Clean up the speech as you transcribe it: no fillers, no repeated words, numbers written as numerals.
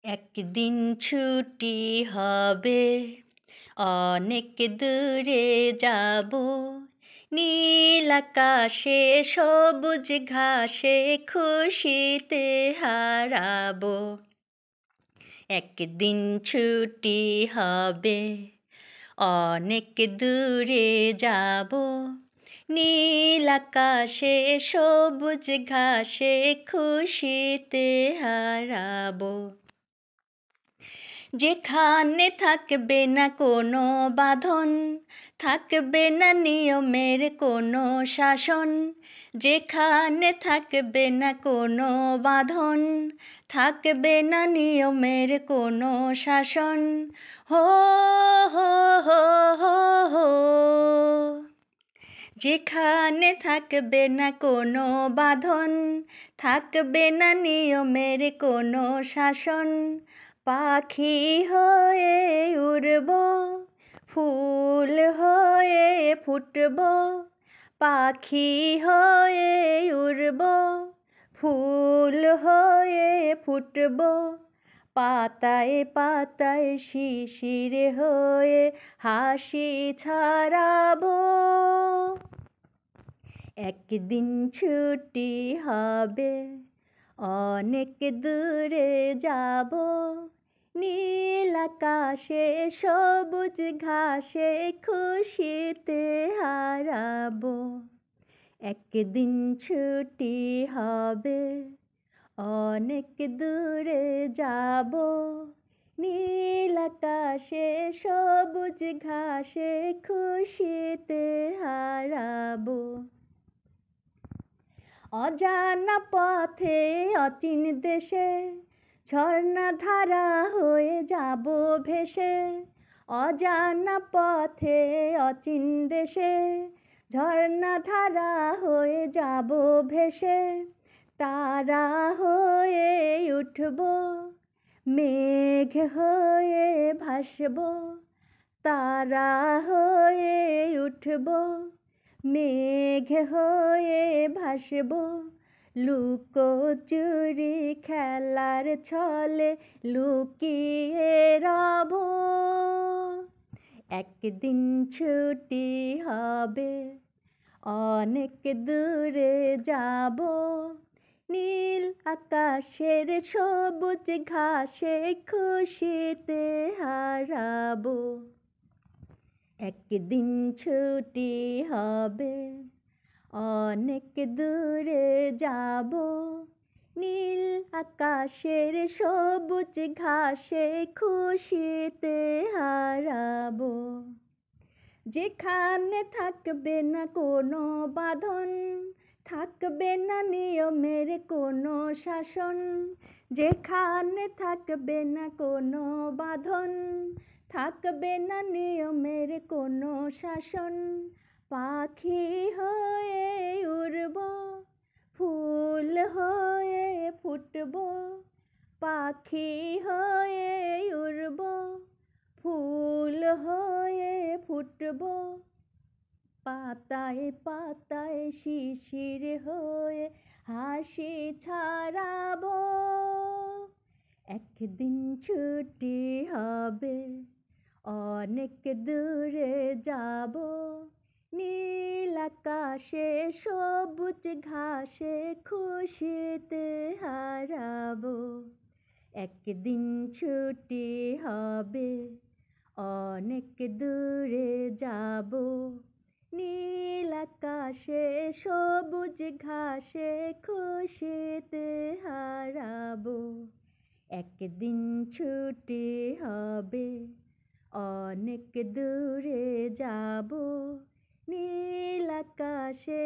একদিন ছুটি হবে, অনেক দূরে যাব। নীল আকাশে সবুজ ঘাসে খুশিতে হারাবো। একদিন ছুটি হবে, অনেক দূরে যাব। নীল আকাশে সবুজ ঘাসে খুশিতে হারাবো। যেখানে থাকবে না কোনো বাঁধন, থাকবে না নিয়মের কোনো শাসন। যেখানে থাকবে না কোনো বাঁধন, থাকবে না নিয়মের কোনো শাসন। হো হো হো হো হো। যেখানে থাকবে না কোনো বাঁধন, থাকবে না নিয়মের কোনো শাসন। পাখি হয়ে উড়ব, ফুল হয়ে ফুটব। পাখি হয়ে উড়ব, ফুল হয়ে ফুটব। পাতায় পাতায় শিশির হয়ে হাসি ছড়াবো। একদিন ছুটি হবে, অনেক দূরে যাব। নীল আকাশে সবুজ ঘাসে খুশিতে হারাবো। একদিন ছুটি হবে, অনেক দূরে যাব। নীল আকাশে সবুজ ঘাসে খুশিতে হারাবো। অজানা পথে অচিন দেশে ঝর্ণা ধারা হয়ে যাব ভেসে। অজানা পথে অচিন দেশে ঝর্ণা ধারা হয়ে যাব ভেসে। তারা হয়ে উঠব, মেঘ হয়ে ভাসব। তারা হয়ে উঠব, মেঘ হয়ে ভাসব। লুকোচুরি খেলার ছলে লুকিয়ে রব। একদিন ছুটি হবে, অনেক দূরে যাব। নীল আকাশের সবুজ ঘাসে খুশিতে হারাবো। একদিন ছুটি হবে, অনেক দূরে যাব। নীল আকাশের সবুজ ঘাসে খুশিতে হারাবো। যেখানে থাকবে না কোনো বাঁধন, থাকবে না নিয়মের কোনো শাসন। যেখানে থাকবে না কোনো বাঁধন, থাকবে না নিয়মের কোনো শাসন। পাখি হয়ে উড়ব, ফুল হয়ে ফুটব। পাখি হয়ে উড়ব, ফুল হয়ে ফুটব। পাতায় পাতায় শিশির হয়ে হাসি ছড়াবো। একদিন ছুটি হবে, অনেক দূরে যাব। নীল আকাশে সবুজ ঘাসে খুশিতে হারাবো। একদিন ছুটি হবে, অনেক দূরে যাব। নীল আকাশে সবুজ ঘাসে খুশিতে হারাবো। একদিন ছুটি হবে, অনেক দূরে যাব। নীল আকাশে